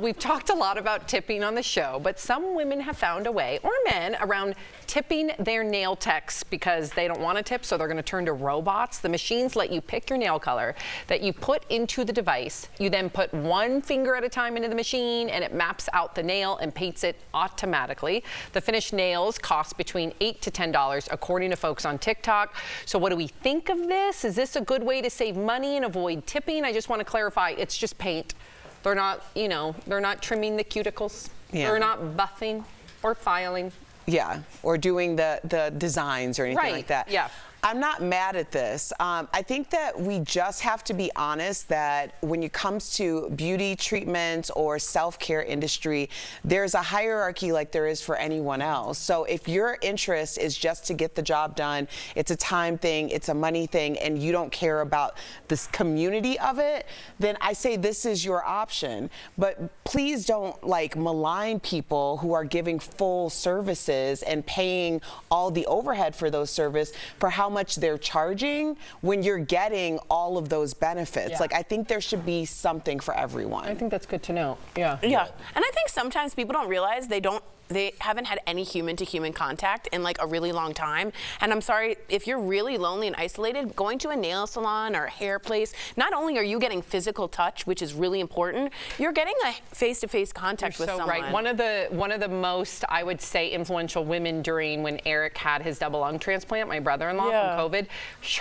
We've talked a lot about tipping on the show, but some women have found a way, or men, around tipping their nail techs because they don't want to tip, so they're going to turn to robots. The machines let you pick your nail color that you put into the device. You then put one finger at a time into the machine, and it maps out the nail and paints it automatically. The finished nails cost between $8 to $10, according to folks on TikTok. So what do we think of this? Is this a good way to save money and avoid tipping? I just want to clarify, it's just paint. They're not, they're not trimming the cuticles. Yeah. They're not buffing or filing. Yeah, or doing the designs or anything like that. Yeah. I'm not mad at this. I think that we just have to be honest that when it comes to beauty treatments or self-care industry, there's a hierarchy like there is for anyone else. So if your interest is just to get the job done, it's a time thing, it's a money thing, and you don't care about this community of it, then I say this is your option. But please don't malign people who are giving full services and paying all the overhead for those services for how much they're charging when you're getting all of those benefits. Yeah. I think there should be something for everyone. I think that's good to know. Yeah. Yeah. And I think sometimes people don't realize they haven't had any human-to-human contact in a really long time. And I'm sorry, if you're really lonely and isolated, going to a nail salon or a hair place, not only are you getting physical touch, which is really important, you're getting a face-to-face contact with someone. Right. One of the most, I would say, influential women during when Eric had his double lung transplant, my brother-in-law from COVID,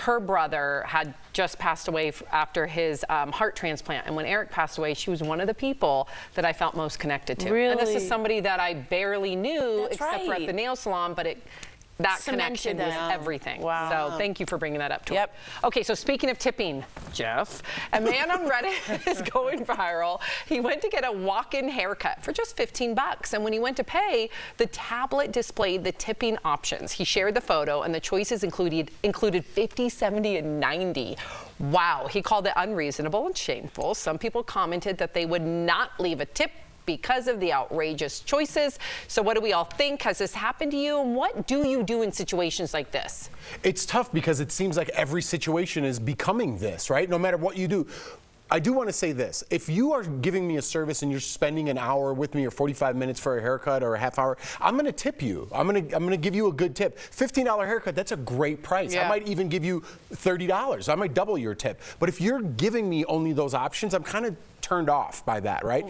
her brother had just passed away after his heart transplant. And when Eric passed away, she was one of the people that I felt most connected to. Really? And this is somebody that I barely knew except for at the nail salon, but that connection was everything. Wow. So thank you for bringing that up to Yep. her. Okay, so speaking of tipping, Jeff, a man on Reddit is going viral. He went to get a walk-in haircut for just 15 bucks. And when he went to pay, the tablet displayed the tipping options. He shared the photo, and the choices included 50, 70, and 90. Wow. He called it unreasonable and shameful. Some people commented that they would not leave a tip because of the outrageous choices. So what do we all think? Has this happened to you? And what do you do in situations like this? It's tough because it seems like every situation is becoming this, right? No matter what you do. I do want to say this. If you are giving me a service and you're spending an hour with me or 45 minutes for a haircut or a half hour, I'm going to tip you. I'm going to give you a good tip. $15 haircut, that's a great price. Yeah. I might even give you $30. I might double your tip. But if you're giving me only those options, I'm kind of turned off by that, right?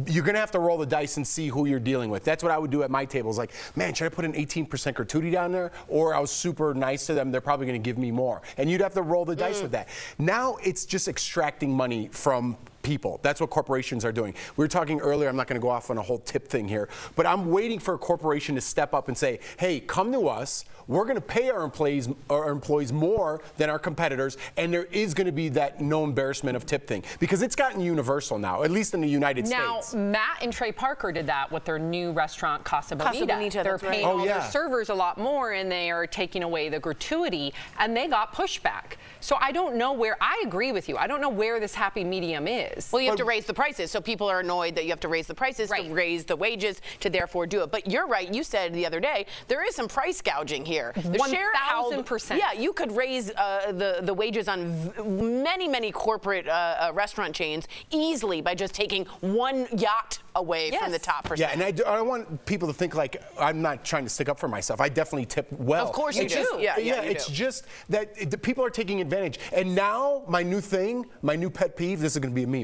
You're gonna have to roll the dice and see who you're dealing with. That's what I would do at my table. Is man, should I put an 18% gratuity down there? Or I was super nice to them, they're probably gonna give me more. And you'd have to roll the dice with that. Now it's just extracting money from people. That's what corporations are doing. We were talking earlier, I'm not going to go off on a whole tip thing here, but I'm waiting for a corporation to step up and say, hey, come to us. We're going to pay our employees more than our competitors, and there is going to be that no embarrassment of tip thing, because it's gotten universal now, at least in the United States. Now, Matt and Trey Parker did that with their new restaurant, Casa Bonita. They're paying all their servers a lot more, and they are taking away the gratuity, and they got pushback. So I don't know where, I agree with you, I don't know where this happy medium is. Well, you have to raise the prices, so people are annoyed that you have to raise the prices to raise the wages to therefore do it. But you're right, you said the other day, there is some price gouging here. 1,000%. Yeah, you could raise the wages on many corporate restaurant chains easily by just taking one yacht away from the top percent. Yeah, and I don't want people to think I'm not trying to stick up for myself. I definitely tip well. Of course you do. It's just that the people are taking advantage. And now my new thing, my new pet peeve, this is going to be a meme.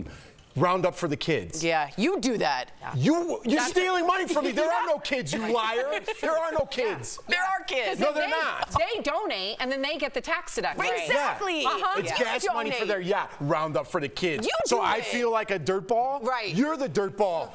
Round up for the kids. Yeah, you do that. You're stealing money from me. There are no kids, you liar. There are no kids. There are kids. No, they're not. They donate, and then they get the tax deduction. Exactly. It's gas money for their round up for the kids. You so I feel like a dirtball. Right. You're the dirtball.